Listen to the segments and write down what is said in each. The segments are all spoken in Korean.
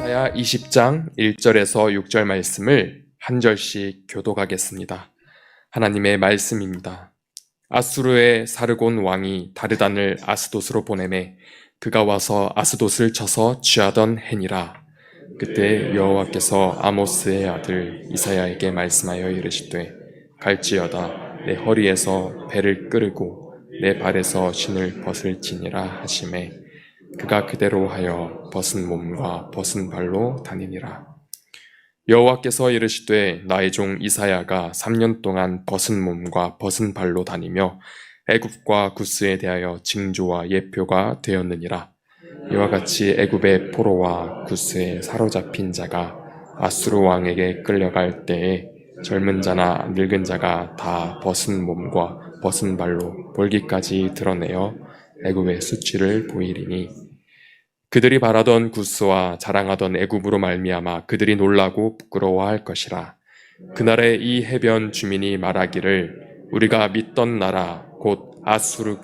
이사야 20장 1절에서 6절 말씀을 한 절씩 교독하겠습니다. 하나님의 말씀입니다. 아수르의 사르곤 왕이 다르단을 아스돗으로 보내매 그가 와서 아스돗을 쳐서 취하던 해니라. 그때 여호와께서 아모스의 아들 이사야에게 말씀하여 이르시되 갈지어다 내 허리에서 배를 끄르고 내 발에서 신을 벗을지니라 하시매 그가 그대로 하여 벗은 몸과 벗은 발로 다니니라. 여호와께서 이르시되 나의 종 이사야가 3년 동안 벗은 몸과 벗은 발로 다니며 애굽과 구스에 대하여 징조와 예표가 되었느니라. 이와 같이 애굽의 포로와 구스에 사로잡힌 자가 아수르 왕에게 끌려갈 때에 젊은 자나 늙은 자가 다 벗은 몸과 벗은 발로 볼기까지 드러내어 애굽의 수치를 보이리니 그들이 바라던 구스와 자랑하던 애굽으로 말미암아 그들이 놀라고 부끄러워할 것이라. 그날에 이 해변 주민이 말하기를 우리가 믿던 나라 곧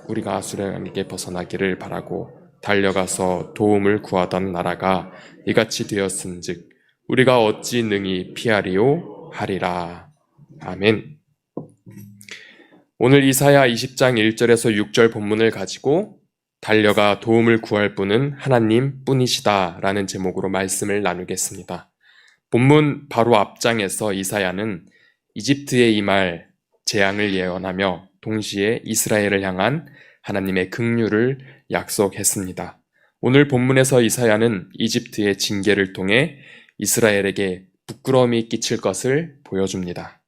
우리가 아수르에게 벗어나기를 바라고 달려가서 도움을 구하던 나라가 이같이 되었은즉 우리가 어찌 능히 피하리요 하리라. 아멘. 오늘 이사야 20장 1절에서 6절 본문을 가지고 달려가 도움을 구할 분은 하나님 뿐이시다 라는 제목으로 말씀을 나누겠습니다. 본문 바로 앞장에서 이사야는 이집트에 임할 재앙을 예언하며 동시에 이스라엘을 향한 하나님의 긍휼을 약속했습니다. 오늘 본문에서 이사야는 이집트의 징계를 통해 이스라엘에게 부끄러움이 끼칠 것을 보여줍니다.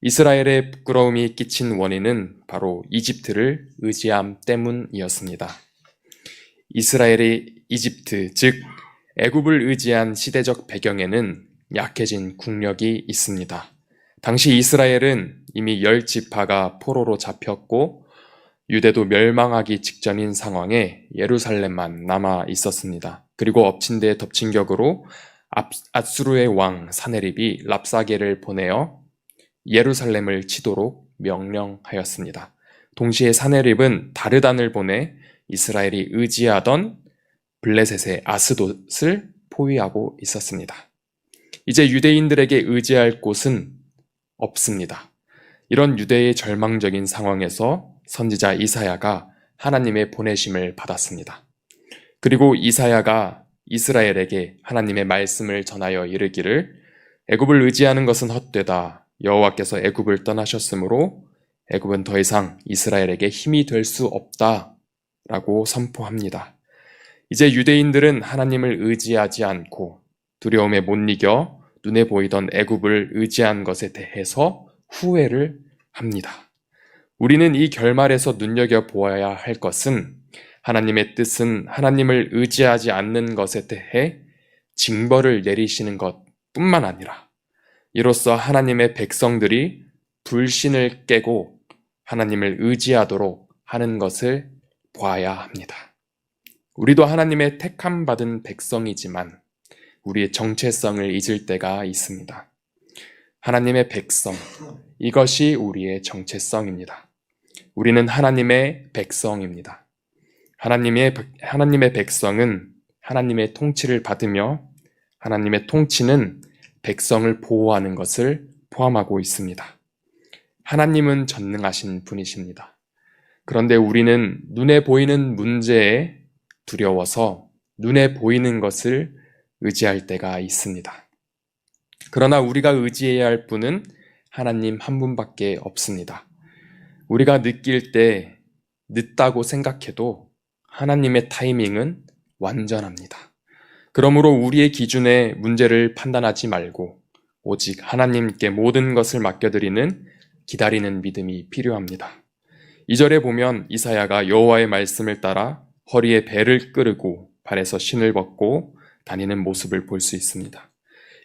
이스라엘의 부끄러움이 끼친 원인은 바로 이집트를 의지함 때문이었습니다. 이스라엘이 이집트, 즉 애굽을 의지한 시대적 배경에는 약해진 국력이 있습니다. 당시 이스라엘은 이미 10지파가 포로로 잡혔고 유대도 멸망하기 직전인 상황에 예루살렘만 남아 있었습니다. 그리고 엎친 데 덮친 격으로 아수르의 왕 사네립이 랍사게를 보내어 예루살렘을 치도록 명령하였습니다. 동시에 사네립은 다르단을 보내 이스라엘이 의지하던 블레셋의 아스돗을 포위하고 있었습니다. 이제 유대인들에게 의지할 곳은 없습니다. 이런 유대의 절망적인 상황에서 선지자 이사야가 하나님의 보내심을 받았습니다. 그리고 이사야가 이스라엘에게 하나님의 말씀을 전하여 이르기를 애굽을 의지하는 것은 헛되다. 여호와께서 애굽을 떠나셨으므로 애굽은 더 이상 이스라엘에게 힘이 될 수 없다라고 선포합니다. 이제 유대인들은 하나님을 의지하지 않고 두려움에 못 이겨 눈에 보이던 애굽을 의지한 것에 대해서 후회를 합니다. 우리는 이 결말에서 눈여겨보아야 할 것은 하나님의 뜻은 하나님을 의지하지 않는 것에 대해 징벌을 내리시는 것뿐만 아니라 이로써 하나님의 백성들이 불신을 깨고 하나님을 의지하도록 하는 것을 보아야 합니다. 우리도 하나님의 택함 받은 백성이지만 우리의 정체성을 잊을 때가 있습니다. 하나님의 백성, 이것이 우리의 정체성입니다. 우리는 하나님의 백성입니다. 하나님의 백성은 하나님의 통치를 받으며 하나님의 통치는 백성을 보호하는 것을 포함하고 있습니다. 하나님은 전능하신 분이십니다. 그런데 우리는 눈에 보이는 문제에 두려워서 눈에 보이는 것을 의지할 때가 있습니다. 그러나 우리가 의지해야 할 분은 하나님 한 분밖에 없습니다. 우리가 느낄 때 늦다고 생각해도 하나님의 타이밍은 완전합니다. 그러므로 우리의 기준에 문제를 판단하지 말고 오직 하나님께 모든 것을 맡겨드리는 기다리는 믿음이 필요합니다. 2절에 보면 이사야가 여호와의 말씀을 따라 허리에 배를 끄르고 발에서 신을 벗고 다니는 모습을 볼 수 있습니다.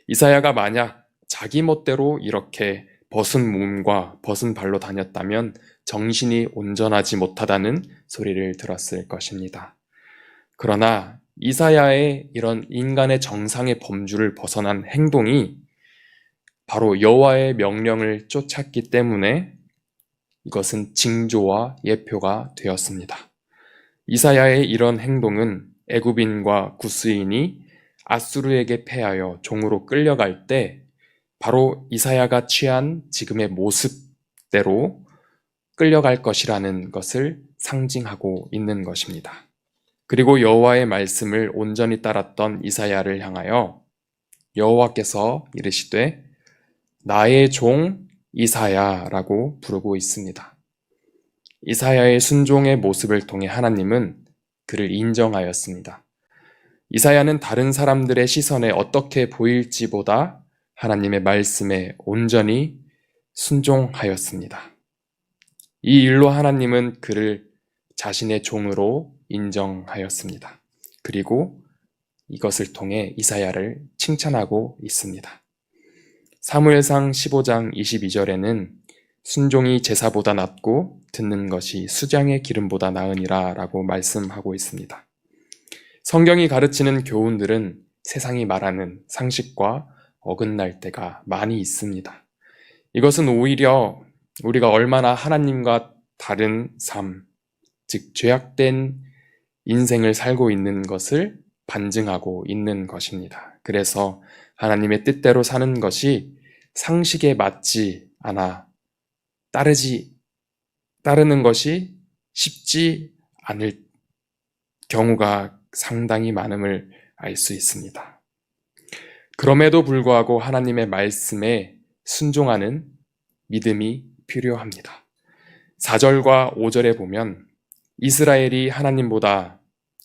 이사야가 만약 자기 멋대로 이렇게 벗은 몸과 벗은 발로 다녔다면 정신이 온전하지 못하다는 소리를 들었을 것입니다. 그러나 이사야의 이런 인간의 정상의 범주를 벗어난 행동이 바로 여호와의 명령을 쫓았기 때문에 이것은 징조와 예표가 되었습니다. 이사야의 이런 행동은 애굽인과 구스인이 아수르에게 패하여 종으로 끌려갈 때 바로 이사야가 취한 지금의 모습대로 끌려갈 것이라는 것을 상징하고 있는 것입니다. 그리고 여호와의 말씀을 온전히 따랐던 이사야를 향하여 여호와께서 이르시되 나의 종 이사야라고 부르고 있습니다. 이사야의 순종의 모습을 통해 하나님은 그를 인정하였습니다. 이사야는 다른 사람들의 시선에 어떻게 보일지보다 하나님의 말씀에 온전히 순종하였습니다. 이 일로 하나님은 그를 자신의 종으로 인정하였습니다. 그리고 이것을 통해 이사야를 칭찬하고 있습니다. 사무엘상 15장 22절에는 순종이 제사보다 낫고 듣는 것이 수장의 기름보다 나으니라 라고 말씀하고 있습니다. 성경이 가르치는 교훈들은 세상이 말하는 상식과 어긋날 때가 많이 있습니다. 이것은 오히려 우리가 얼마나 하나님과 다른 삶, 즉 죄악된 인생을 살고 있는 것을 반증하고 있는 것입니다. 그래서 하나님의 뜻대로 사는 것이 상식에 맞지 않아 따르는 것이 쉽지 않을 경우가 상당히 많음을 알 수 있습니다. 그럼에도 불구하고 하나님의 말씀에 순종하는 믿음이 필요합니다. 4절과 5절에 보면 이스라엘이 하나님보다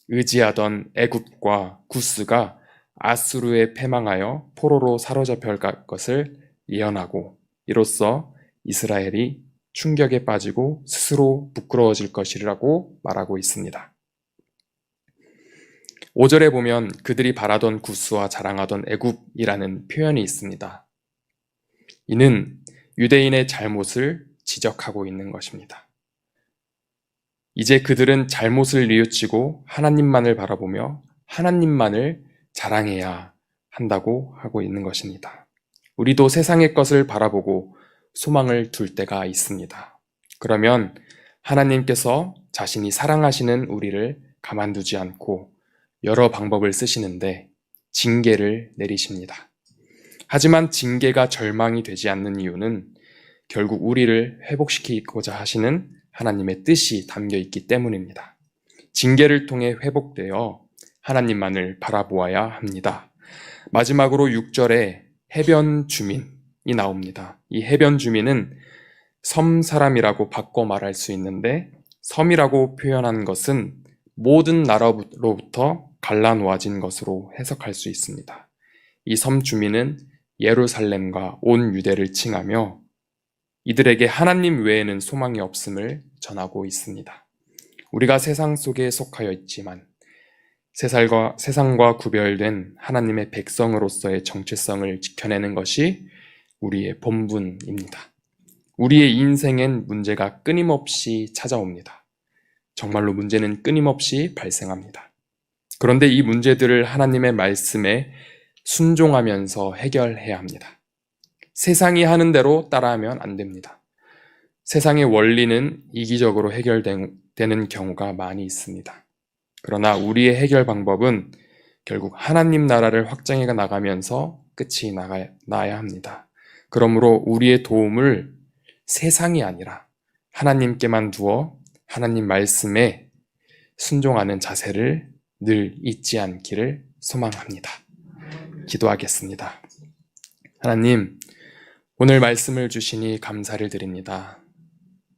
의지하던 애굽과 구스가 아수르에 패망하여 포로로 사로잡혀 갈 것을 예언하고 이로써 이스라엘이 충격에 빠지고 스스로 부끄러워질 것이라고 말하고 있습니다. 5절에 보면 그들이 바라던 구스와 자랑하던 애굽이라는 표현이 있습니다. 이는 유대인의 잘못을 지적하고 있는 것입니다. 이제 그들은 잘못을 뉘우치고 하나님만을 바라보며 하나님만을 자랑해야 한다고 하고 있는 것입니다. 우리도 세상의 것을 바라보고 소망을 둘 때가 있습니다. 그러면 하나님께서 자신이 사랑하시는 우리를 가만두지 않고 여러 방법을 쓰시는데 징계를 내리십니다. 하지만 징계가 절망이 되지 않는 이유는 결국 우리를 회복시키고자 하시는 하나님의 뜻이 담겨 있기 때문입니다. 징계를 통해 회복되어 하나님만을 바라보아야 합니다. 마지막으로 6절에 해변 주민이 나옵니다. 이 해변 주민은 섬 사람이라고 바꿔 말할 수 있는데 섬이라고 표현한 것은 모든 나라로부터 갈라놓아진 것으로 해석할 수 있습니다. 이 섬 주민은 예루살렘과 온 유대를 칭하며 이들에게 하나님 외에는 소망이 없음을 전하고 있습니다. 우리가 세상 속에 속하여 있지만 세상과 구별된 하나님의 백성으로서의 정체성을 지켜내는 것이 우리의 본분입니다. 우리의 인생엔 문제가 끊임없이 찾아옵니다. 정말로 문제는 끊임없이 발생합니다. 그런데 이 문제들을 하나님의 말씀에 순종하면서 해결해야 합니다. 세상이 하는 대로 따라하면 안 됩니다. 세상의 원리는 이기적으로 해결되는 경우가 많이 있습니다. 그러나 우리의 해결 방법은 결국 하나님 나라를 확장해 나가면서 끝이 나야 합니다. 그러므로 우리의 도움을 세상이 아니라 하나님께만 두어 하나님 말씀에 순종하는 자세를 늘 잊지 않기를 소망합니다. 기도하겠습니다. 하나님, 오늘 말씀을 주시니 감사를 드립니다.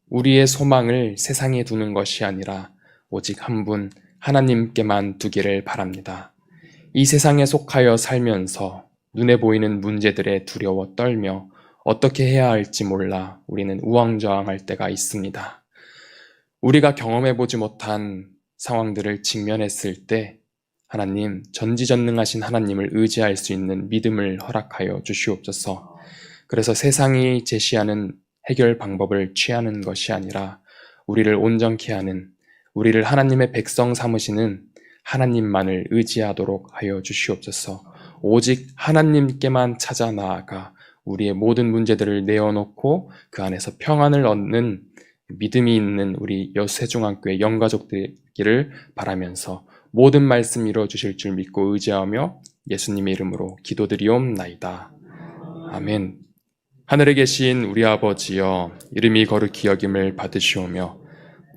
우리의 소망을 세상에 두는 것이 아니라 오직 한 분 하나님께만 두기를 바랍니다. 이 세상에 속하여 살면서 눈에 보이는 문제들에 두려워 떨며 어떻게 해야 할지 몰라 우리는 우왕좌왕할 때가 있습니다. 우리가 경험해보지 못한 상황들을 직면했을 때 하나님, 전지전능하신 하나님을 의지할 수 있는 믿음을 허락하여 주시옵소서. 그래서 세상이 제시하는 해결 방법을 취하는 것이 아니라 우리를 온전케 하는, 우리를 하나님의 백성 삼으시는 하나님만을 의지하도록 하여 주시옵소서. 오직 하나님께만 찾아 나아가 우리의 모든 문제들을 내어놓고 그 안에서 평안을 얻는 믿음이 있는 우리 여세중앙교회 영가족들이기를 바라면서 모든 말씀 이루어 주실 줄 믿고 의지하며 예수님의 이름으로 기도드리옵나이다. 아멘. 하늘에 계신 우리 아버지여, 이름이 거룩히 여김을 받으시오며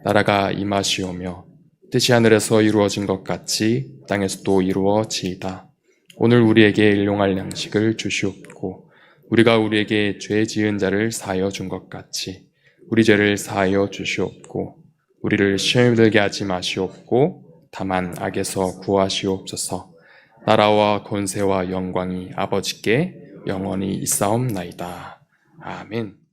나라가 임하시오며 뜻이 하늘에서 이루어진 것 같이 땅에서도 이루어지이다. 오늘 우리에게 일용할 양식을 주시옵고 우리가 우리에게 죄 지은 자를 사하여 준 것 같이 우리 죄를 사하여 주시옵고 우리를 시험에 들게 하지 마시옵고 다만 악에서 구하시옵소서. 나라와 권세와 영광이 아버지께 영원히 있사옵나이다. 아멘.